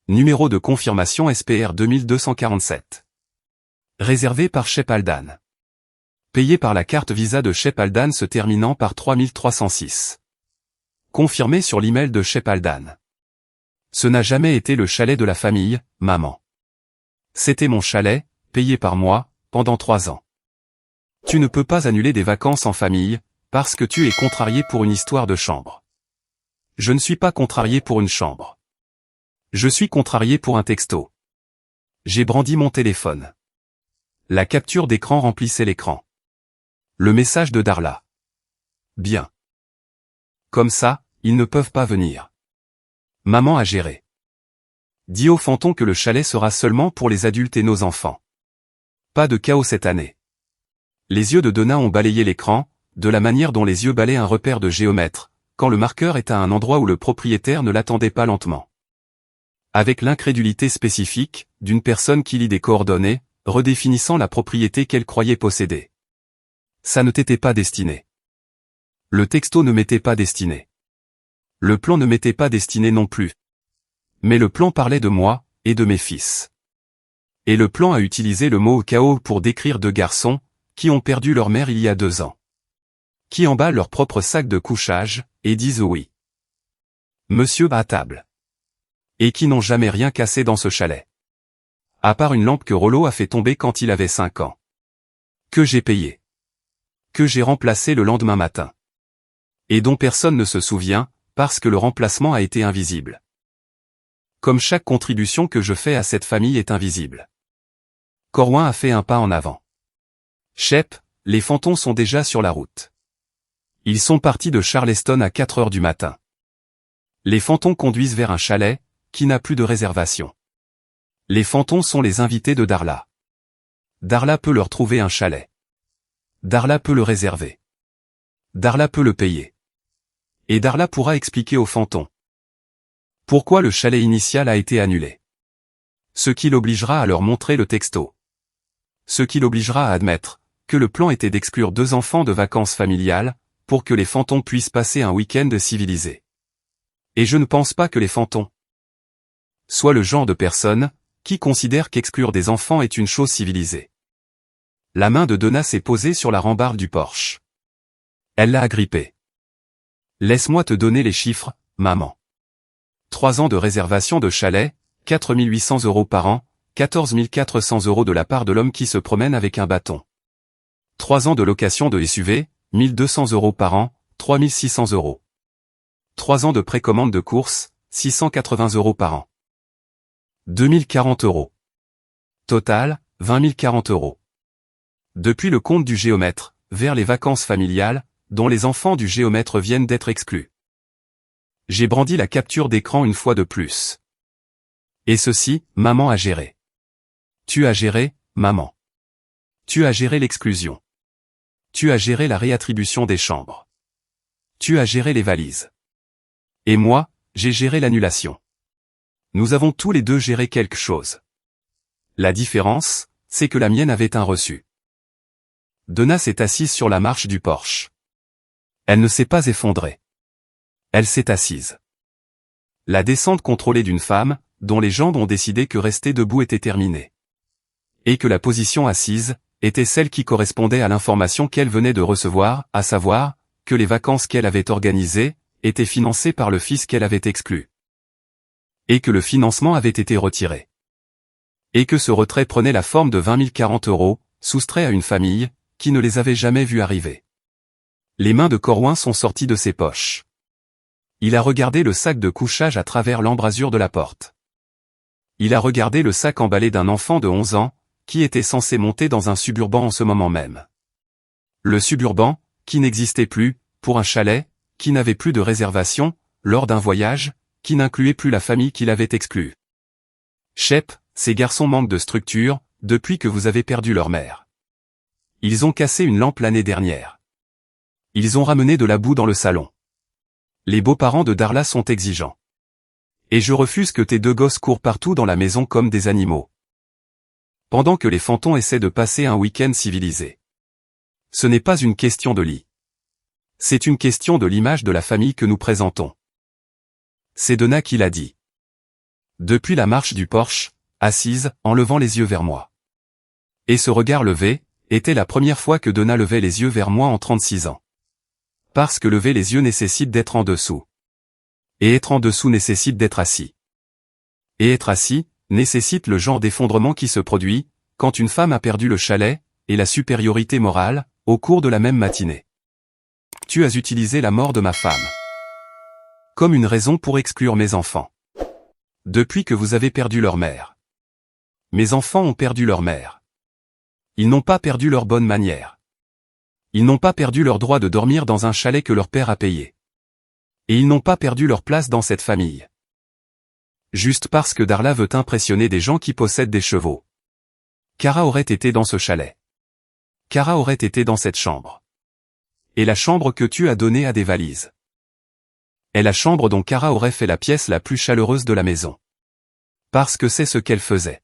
Numéro de confirmation SPR 2247. Réservé par Shep Aldan. Payé par la carte Visa de Shep Aldan se terminant par 3306. Confirmé sur l'email de Shep Aldan. Ce n'a jamais été le chalet de la famille, maman. C'était mon chalet, payé par moi, pendant 3 ans. Tu ne peux pas annuler des vacances en famille, parce que tu es contrarié pour une histoire de chambre. Je ne suis pas contrarié pour une chambre. Je suis contrarié pour un texto. J'ai brandi mon téléphone. La capture d'écran remplissait l'écran. Le message de Darla. Bien. Comme ça, ils ne peuvent pas venir. Maman a géré. Dis au Fanton que le chalet sera seulement pour les adultes et nos enfants. Pas de chaos cette année. Les yeux de Donna ont balayé l'écran, de la manière dont les yeux balayent un repère de géomètre, quand le marqueur est à un endroit où le propriétaire ne l'attendait pas lentement. Avec l'incrédulité spécifique, d'une personne qui lit des coordonnées, redéfinissant la propriété qu'elle croyait posséder. Ça ne t'était pas destiné. Le texto ne m'était pas destiné. Le plan ne m'était pas destiné non plus. Mais le plan parlait de moi, et de mes fils. Et le plan a utilisé le mot chaos pour décrire 2 garçons, qui ont perdu leur mère il y a 2 ans. Qui emballent leur propre sac de couchage, et disent oui. Monsieur à table. Et qui n'ont jamais rien cassé dans ce chalet. À part une lampe que Rollo a fait tomber quand il avait 5 ans. Que j'ai payé. Que j'ai remplacé le lendemain matin. Et dont personne ne se souvient, parce que le remplacement a été invisible. Comme chaque contribution que je fais à cette famille est invisible. Corwin a fait un pas en avant. Shep, les Fantons sont déjà sur la route. Ils sont partis de Charleston à 4 heures du matin. Les Fantons conduisent vers un chalet, qui n'a plus de réservation. Les Fantons sont les invités de Darla. Darla peut leur trouver un chalet. Darla peut le réserver. Darla peut le payer. Et Darla pourra expliquer aux Fantons pourquoi le chalet initial a été annulé. Ce qui l'obligera à leur montrer le texto. Ce qui l'obligera à admettre que le plan était d'exclure 2 enfants de vacances familiales, pour que les Fantons puissent passer un week-end civilisé. Et je ne pense pas que les Fantons soient le genre de personnes qui considèrent qu'exclure des enfants est une chose civilisée. La main de Donna s'est posée sur la rambarde du porche. Elle l'a agrippée. Laisse-moi te donner les chiffres, maman. 3 ans de réservation de chalet, 4 800 € par an, 14 400 € de la part de l'homme qui se promène avec un bâton. 3 ans de location de SUV, 1 200 € par an, 3 600 €. 3 ans de précommande de course, 680 € par an. 2 040 €. Total, 20 040 €. Depuis le compte du géomètre, vers les vacances familiales, dont les enfants du géomètre viennent d'être exclus. J'ai brandi la capture d'écran une fois de plus. Et ceci, maman a géré. Tu as géré, maman. Tu as géré l'exclusion. Tu as géré la réattribution des chambres. Tu as géré les valises. Et moi, j'ai géré l'annulation. Nous avons tous les deux géré quelque chose. La différence, c'est que la mienne avait un reçu. Donna s'est assise sur la marche du porche. Elle ne s'est pas effondrée. Elle s'est assise. La descente contrôlée d'une femme, dont les jambes ont décidé que rester debout était terminé. Et que la position assise, était celle qui correspondait à l'information qu'elle venait de recevoir, à savoir, que les vacances qu'elle avait organisées, étaient financées par le fils qu'elle avait exclu. Et que le financement avait été retiré. Et que ce retrait prenait la forme de 20 040 €, soustrait à une famille, qui ne les avait jamais vus arriver. Les mains de Corwin sont sorties de ses poches. Il a regardé le sac de couchage à travers l'embrasure de la porte. Il a regardé le sac emballé d'un enfant de 11 ans, qui était censé monter dans un suburban en ce moment même. Le suburban, qui n'existait plus, pour un chalet, qui n'avait plus de réservation, lors d'un voyage, qui n'incluait plus la famille qui l'avait exclu. Shep, ces garçons manquent de structure, depuis que vous avez perdu leur mère. Ils ont cassé une lampe l'année dernière. Ils ont ramené de la boue dans le salon. Les beaux-parents de Darla sont exigeants. Et je refuse que tes 2 gosses courent partout dans la maison comme des animaux. Pendant que les Fantons essaient de passer un week-end civilisé. Ce n'est pas une question de lit. C'est une question de l'image de la famille que nous présentons. C'est Donna qui l'a dit. Depuis la marche du porche, assise, en levant les yeux vers moi. Et ce regard levé, était la première fois que Donna levait les yeux vers moi en 36 ans. Parce que lever les yeux nécessite d'être en dessous. Et être en dessous nécessite d'être assis. Et être assis nécessite le genre d'effondrement qui se produit quand une femme a perdu le chalet et la supériorité morale au cours de la même matinée. Tu as utilisé la mort de ma femme comme une raison pour exclure mes enfants. Depuis que vous avez perdu leur mère. Mes enfants ont perdu leur mère. Ils n'ont pas perdu leur bonne manière. Ils n'ont pas perdu leur droit de dormir dans un chalet que leur père a payé. Et ils n'ont pas perdu leur place dans cette famille. Juste parce que Darla veut impressionner des gens qui possèdent des chevaux. Kara aurait été dans ce chalet. Kara aurait été dans cette chambre. Et la chambre que tu as donnée à des valises. Est la chambre dont Kara aurait fait la pièce la plus chaleureuse de la maison. Parce que c'est ce qu'elle faisait.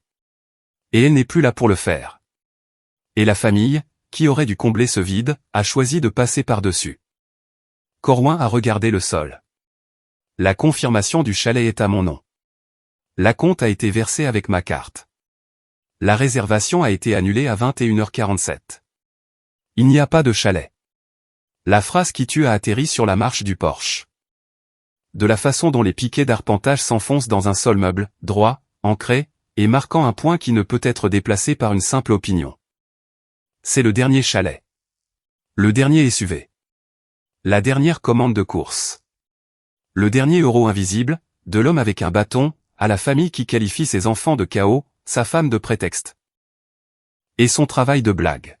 Et elle n'est plus là pour le faire. Et la famille, qui aurait dû combler ce vide, a choisi de passer par-dessus. Corwin a regardé le sol. La confirmation du chalet est à mon nom. L'acompte a été versé avec ma carte. La réservation a été annulée à 21h47. Il n'y a pas de chalet. La phrase qui tue a atterri sur la marche du porche. De la façon dont les piquets d'arpentage s'enfoncent dans un sol meuble, droit, ancré, et marquant un point qui ne peut être déplacé par une simple opinion. C'est le dernier chalet. Le dernier SUV. La dernière commande de course. Le dernier euro invisible, de l'homme avec un bâton, à la famille qui qualifie ses enfants de chaos, sa femme de prétexte. Et son travail de blague.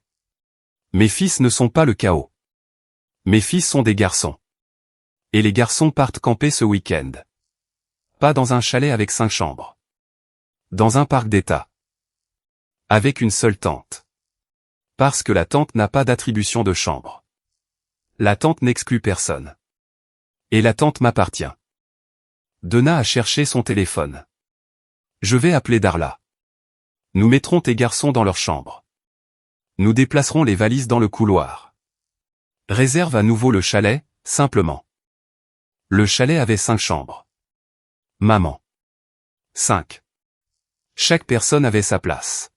Mes fils ne sont pas le chaos. Mes fils sont des garçons. Et les garçons partent camper ce week-end. Pas dans un chalet avec 5 chambres. Dans un parc d'État. Avec une seule tente. Parce que la tente n'a pas d'attribution de chambre. La tente n'exclut personne. Et la tente m'appartient. Donna a cherché son téléphone. Je vais appeler Darla. Nous mettrons tes garçons dans leur chambre. Nous déplacerons les valises dans le couloir. Réserve à nouveau le chalet, simplement. Le chalet avait 5 chambres. Maman. 5. Chaque personne avait sa place.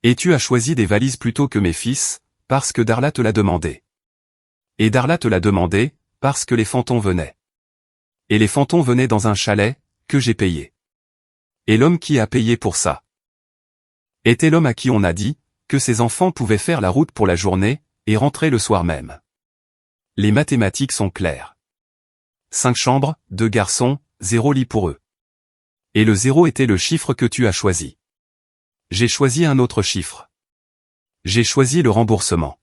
Et tu as choisi des valises plutôt que mes fils, parce que Darla te l'a demandé. Et Darla te l'a demandé, parce que les fantômes venaient. Et les fantômes venaient dans un chalet, que j'ai payé. Et l'homme qui a payé pour ça était l'homme à qui on a dit, que ses enfants pouvaient faire la route pour la journée, et rentrer le soir même. Les mathématiques sont claires. 5 chambres, 2 garçons, 0 lit pour eux. Et le 0 était le chiffre que tu as choisi. J'ai choisi un autre chiffre. J'ai choisi le remboursement.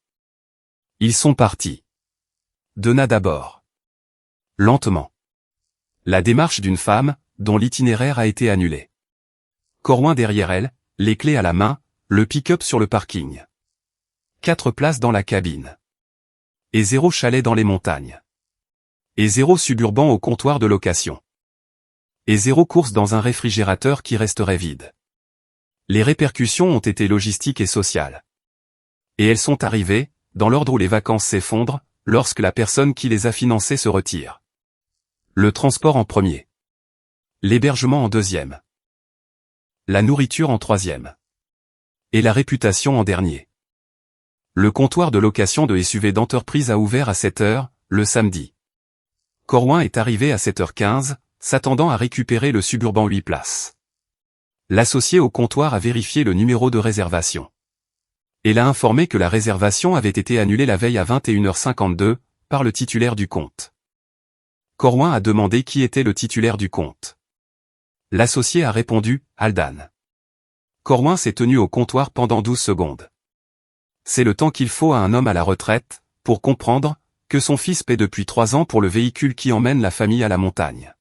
Ils sont partis. Donna d'abord. Lentement. La démarche d'une femme, dont l'itinéraire a été annulé. Corwin derrière elle, les clés à la main, le pick-up sur le parking. 4 places dans la cabine. Et 0 chalet dans les montagnes. Et 0 suburban au comptoir de location. Et 0 course dans un réfrigérateur qui resterait vide. Les répercussions ont été logistiques et sociales. Et elles sont arrivées, dans l'ordre où les vacances s'effondrent, lorsque la personne qui les a financées se retire. Le transport en premier. L'hébergement en deuxième. La nourriture en troisième. Et la réputation en dernier. Le comptoir de location de SUV d'entreprise a ouvert à 7 h, le samedi. Corwin est arrivé à 7h15, s'attendant à récupérer le suburban 8 places. L'associé au comptoir a vérifié le numéro de réservation. Et l'a informé que la réservation avait été annulée la veille à 21h52, par le titulaire du compte. Corwin a demandé qui était le titulaire du compte. L'associé a répondu, Aldan. Corwin s'est tenu au comptoir pendant 12 secondes. C'est le temps qu'il faut à un homme à la retraite, pour comprendre, que son fils paie depuis 3 ans pour le véhicule qui emmène la famille à la montagne.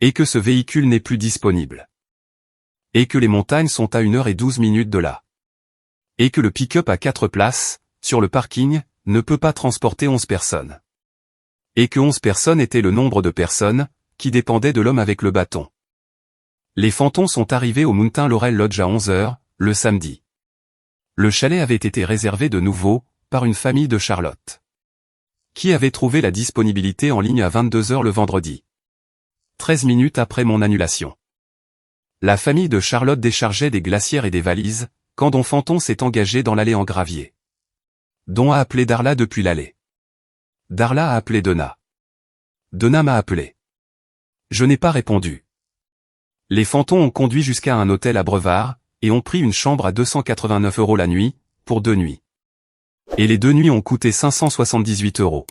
Et que ce véhicule n'est plus disponible. Et que les montagnes sont à 1h12 de là. Et que le pick-up à 4 places, sur le parking, ne peut pas transporter 11 personnes. Et que 11 personnes étaient le nombre de personnes, qui dépendaient de l'homme avec le bâton. Les fantômes sont arrivés au Mountain Laurel Lodge à 11 h, le samedi. Le chalet avait été réservé de nouveau, par une famille de Charlotte. Qui avait trouvé la disponibilité en ligne à 22 h le vendredi. 13 minutes après mon annulation. La famille de Charlotte déchargeait des glacières et des valises, quand Don Fanton s'est engagé dans l'allée en gravier. Don a appelé Darla depuis l'allée. Darla a appelé Donna. Donna m'a appelé. Je n'ai pas répondu. Les Fantons ont conduit jusqu'à un hôtel à Brevard, et ont pris une chambre à 289 € la nuit, pour 2 nuits. Et les 2 nuits ont coûté 578 €.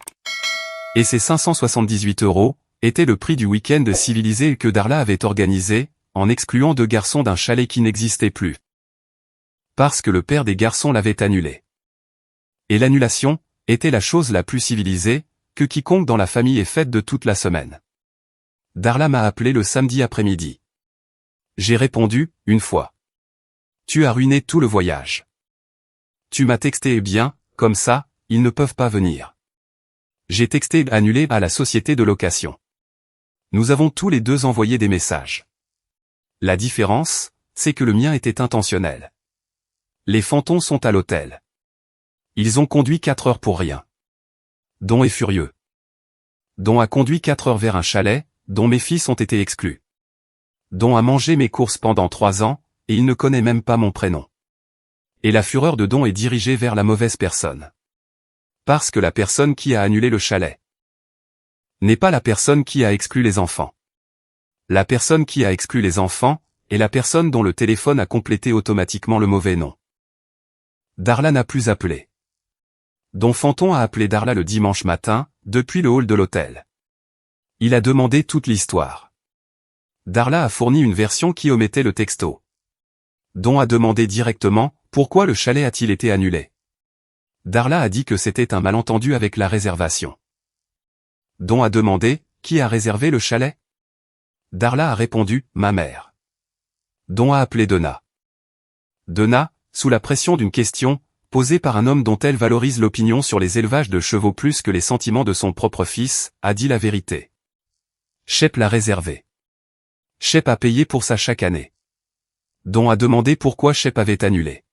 Et ces 578 € étaient le prix du week-end civilisé que Darla avait organisé, en excluant 2 garçons d'un chalet qui n'existait plus. Parce que le père des garçons l'avait annulé. Et l'annulation était la chose la plus civilisée que quiconque dans la famille ait faite de toute la semaine. Darla m'a appelé le samedi après-midi. J'ai répondu, une fois. Tu as ruiné tout le voyage. Tu m'as texté et bien, comme ça, ils ne peuvent pas venir. J'ai texté annulé à la société de location. Nous avons tous les deux envoyé des messages. La différence, c'est que le mien était intentionnel. Les Fantons sont à l'hôtel. Ils ont conduit 4 heures pour rien. Don est furieux. Don a conduit 4 heures vers un chalet, dont mes fils ont été exclus. Don a mangé mes courses pendant 3 ans, et il ne connaît même pas mon prénom. Et la fureur de Don est dirigée vers la mauvaise personne. Parce que la personne qui a annulé le chalet n'est pas la personne qui a exclu les enfants. La personne qui a exclu les enfants est la personne dont le téléphone a complété automatiquement le mauvais nom. Darla n'a plus appelé. Don Fanton a appelé Darla le dimanche matin, depuis le hall de l'hôtel. Il a demandé toute l'histoire. Darla a fourni une version qui omettait le texto. Don a demandé directement, pourquoi le chalet a-t-il été annulé? Darla a dit que c'était un malentendu avec la réservation. Don a demandé, qui a réservé le chalet? Darla a répondu, ma mère. Don a appelé Donna. Donna, sous la pression d'une question, posée par un homme dont elle valorise l'opinion sur les élevages de chevaux plus que les sentiments de son propre fils, a dit la vérité. Shep l'a réservé. Shep a payé pour ça chaque année. Don a demandé pourquoi Shep avait annulé.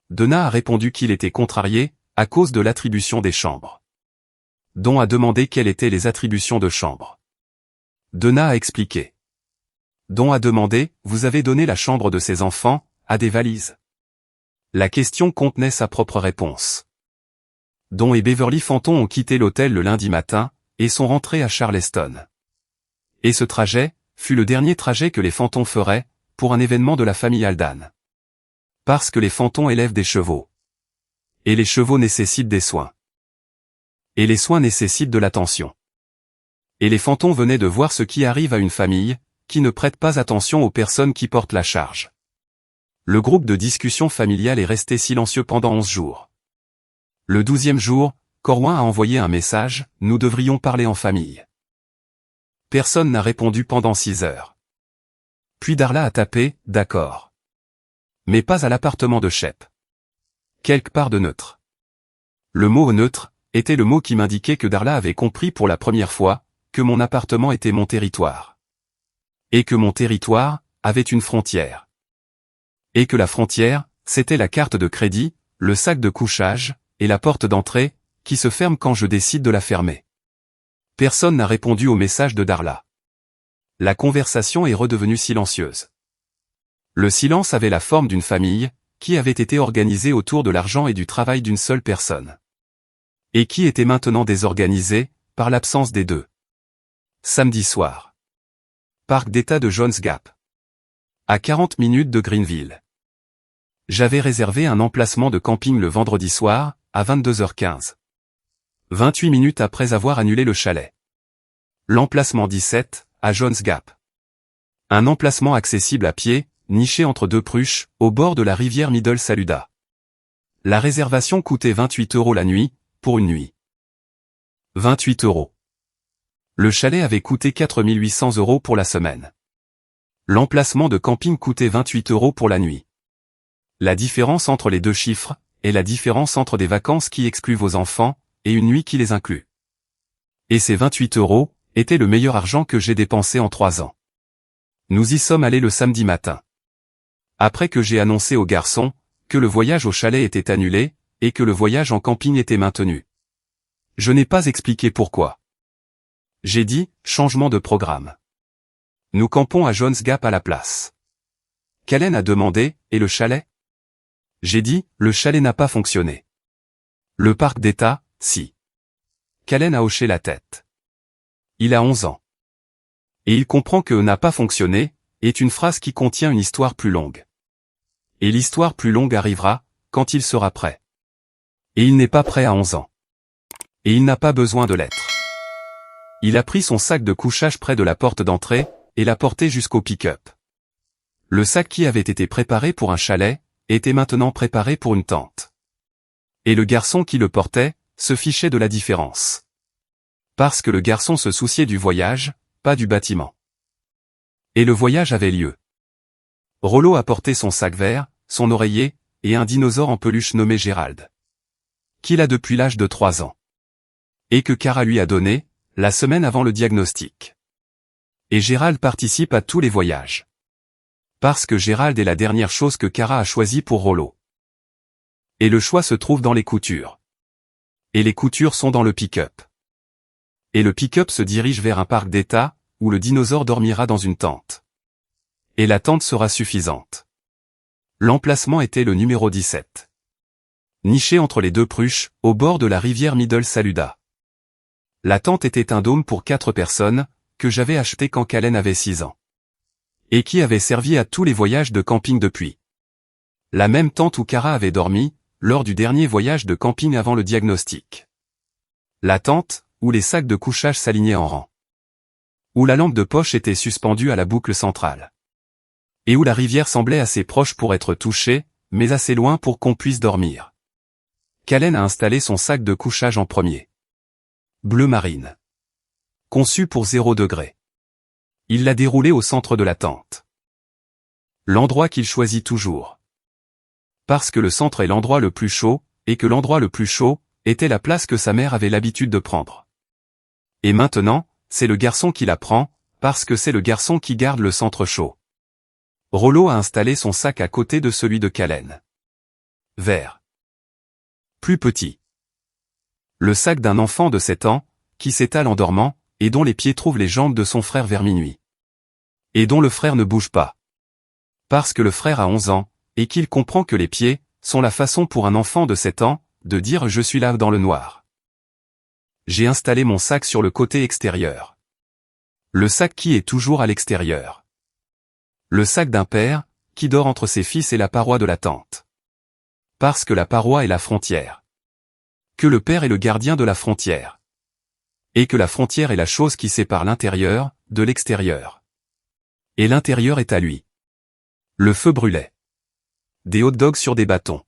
Donna a répondu qu'il était contrarié, à cause de l'attribution des chambres. Don a demandé quelles étaient les attributions de chambre. Donna a expliqué. Don a demandé, vous avez donné la chambre de ses enfants, à des valises. La question contenait sa propre réponse. Don et Beverly Fanton ont quitté l'hôtel le lundi matin, et sont rentrés à Charleston. Et ce trajet fut le dernier trajet que les Fantons feraient, pour un événement de la famille Haldane. Parce que les Fantons élèvent des chevaux. Et les chevaux nécessitent des soins. Et les soins nécessitent de l'attention. Et les Fantons venaient de voir ce qui arrive à une famille, qui ne prête pas attention aux personnes qui portent la charge. Le groupe de discussion familiale est resté silencieux pendant 11 jours. Le 12e jour, Corwin a envoyé un message, nous devrions parler en famille. Personne n'a répondu pendant 6 heures. Puis Darla a tapé, d'accord. Mais pas à l'appartement de Shep. Quelque part de neutre. Le mot neutre était le mot qui m'indiquait que Darla avait compris pour la première fois que mon appartement était mon territoire. Et que mon territoire avait une frontière. Et que la frontière, c'était la carte de crédit, le sac de couchage, et la porte d'entrée, qui se ferme quand je décide de la fermer. Personne n'a répondu au message de Darla. La conversation est redevenue silencieuse. Le silence avait la forme d'une famille, qui avait été organisée autour de l'argent et du travail d'une seule personne. Et qui était maintenant désorganisée, par l'absence des deux. Samedi soir. Parc d'État de Jones Gap. À 40 minutes de Greenville. J'avais réservé un emplacement de camping le vendredi soir, à 22h15. 28 minutes après avoir annulé le chalet. L'emplacement 17, à Jones Gap. Un emplacement accessible à pied, niché entre 2 pruches, au bord de la rivière Middle Saluda. La réservation coûtait 28 € la nuit, pour une nuit. 28 €. Le chalet avait coûté 4 800 € pour la semaine. L'emplacement de camping coûtait 28 € pour la nuit. La différence entre les deux chiffres est la différence entre des vacances qui excluent vos enfants, et une nuit qui les inclut. Et ces 28 € étaient le meilleur argent que j'ai dépensé en 3 ans. Nous y sommes allés le samedi matin. Après que j'ai annoncé aux garçons que le voyage au chalet était annulé, et que le voyage en camping était maintenu. Je n'ai pas expliqué pourquoi. J'ai dit, changement de programme. Nous campons à Jones Gap à la place. Callen a demandé, et le chalet? J'ai dit, le chalet n'a pas fonctionné. Le parc d'État, si. Callen a hoché la tête. Il a 11 ans. Et il comprend que n'a pas fonctionné, est une phrase qui contient une histoire plus longue. Et l'histoire plus longue arrivera, quand il sera prêt. Et il n'est pas prêt à 11 ans. Et il n'a pas besoin de lettres. Il a pris son sac de couchage près de la porte d'entrée, et l'a porté jusqu'au pick-up. Le sac qui avait été préparé pour un chalet, était maintenant préparé pour une tente. Et le garçon qui le portait, se fichait de la différence. Parce que le garçon se souciait du voyage, pas du bâtiment. Et le voyage avait lieu. Rollo a porté son sac vert, son oreiller, et un dinosaure en peluche nommé Gérald. Qu'il a depuis l'âge de 3 ans. Et que Kara lui a donné, la semaine avant le diagnostic. Et Gérald participe à tous les voyages. Parce que Gérald est la dernière chose que Kara a choisie pour Rollo. Et le choix se trouve dans les coutures. Et les coutures sont dans le pick-up. Et le pick-up se dirige vers un parc d'État, où le dinosaure dormira dans une tente. Et la tente sera suffisante. L'emplacement était le numéro 17. Niché entre les deux pruches, au bord de la rivière Middle Saluda. La tente était un dôme pour 4 personnes, que j'avais acheté quand Callen avait 6 ans. Et qui avait servi à tous les voyages de camping depuis. La même tente où Kara avait dormi, lors du dernier voyage de camping avant le diagnostic. La tente, où les sacs de couchage s'alignaient en rang. Où la lampe de poche était suspendue à la boucle centrale. Et où la rivière semblait assez proche pour être touchée, mais assez loin pour qu'on puisse dormir. Callen a installé son sac de couchage en premier. Bleu marine. Conçu pour 0 degré. Il l'a déroulé au centre de la tente. L'endroit qu'il choisit toujours. Parce que le centre est l'endroit le plus chaud, et que l'endroit le plus chaud, était la place que sa mère avait l'habitude de prendre. Et maintenant, c'est le garçon qui la prend, parce que c'est le garçon qui garde le centre chaud. Rollo a installé son sac à côté de celui de Callen. Vert. Plus petit. Le sac d'un enfant de 7 ans, qui s'étale en dormant, et dont les pieds trouvent les jambes de son frère vers minuit. Et dont le frère ne bouge pas. Parce que le frère a 11 ans, et qu'il comprend que les pieds, sont la façon pour un enfant de 7 ans, de dire « je suis là dans le noir ». J'ai installé mon sac sur le côté extérieur. Le sac qui est toujours à l'extérieur. Le sac d'un père, qui dort entre ses fils et la paroi de la tente. Parce que la paroi est la frontière. Que le père est le gardien de la frontière. Et que la frontière est la chose qui sépare l'intérieur, de l'extérieur. Et l'intérieur est à lui. Le feu brûlait. Des hot dogs sur des bâtons.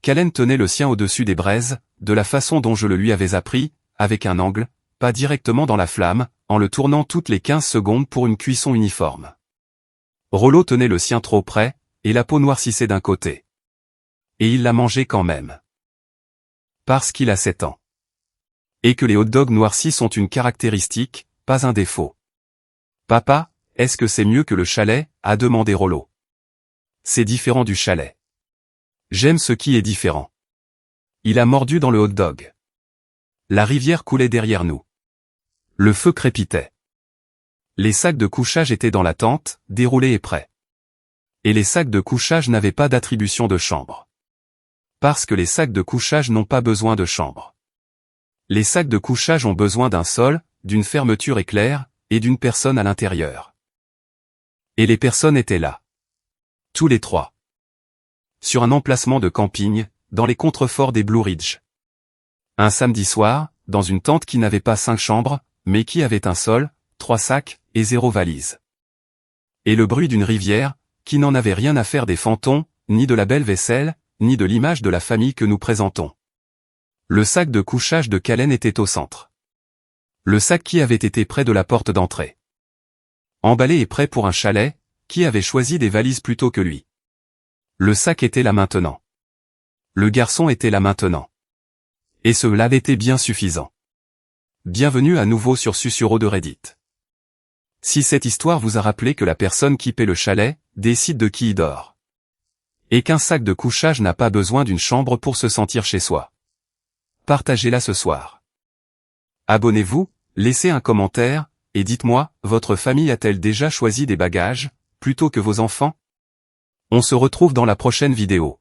Callen tenait le sien au-dessus des braises, de la façon dont je le lui avais appris, avec un angle, pas directement dans la flamme, en le tournant toutes les 15 secondes pour une cuisson uniforme. Rollo tenait le sien trop près, et la peau noircissait d'un côté. Et il l'a mangé quand même. Parce qu'il a 7 ans. Et que les hot dogs noircis sont une caractéristique, pas un défaut. Papa, est-ce que c'est mieux que le chalet, a demandé Rollo. C'est différent du chalet. J'aime ce qui est différent. Il a mordu dans le hot dog. La rivière coulait derrière nous. Le feu crépitait. Les sacs de couchage étaient dans la tente, déroulés et prêts. Et les sacs de couchage n'avaient pas d'attribution de chambre. Parce que les sacs de couchage n'ont pas besoin de chambre. Les sacs de couchage ont besoin d'un sol, d'une fermeture éclair, et d'une personne à l'intérieur. Et les personnes étaient là. Tous les 3. Sur un emplacement de camping, dans les contreforts des Blue Ridge. Un samedi soir, dans une tente qui n'avait pas 5 chambres, mais qui avait un sol, 3 sacs, et 0 valise. Et le bruit d'une rivière, qui n'en avait rien à faire des fantômes, ni de la belle vaisselle, ni de l'image de la famille que nous présentons. Le sac de couchage de Callen était au centre. Le sac qui avait été près de la porte d'entrée. Emballé et prêt pour un chalet, qui avait choisi des valises plutôt que lui. Le sac était là maintenant. Le garçon était là maintenant. Et cela était bien suffisant. Bienvenue à nouveau sur Susurro de Reddit. Si cette histoire vous a rappelé que la personne qui paie le chalet, décide de qui y dort. Et qu'un sac de couchage n'a pas besoin d'une chambre pour se sentir chez soi. Partagez-la ce soir. Abonnez-vous, laissez un commentaire, et dites-moi, votre famille a-t-elle déjà choisi des bagages, plutôt que vos enfants? On se retrouve dans la prochaine vidéo.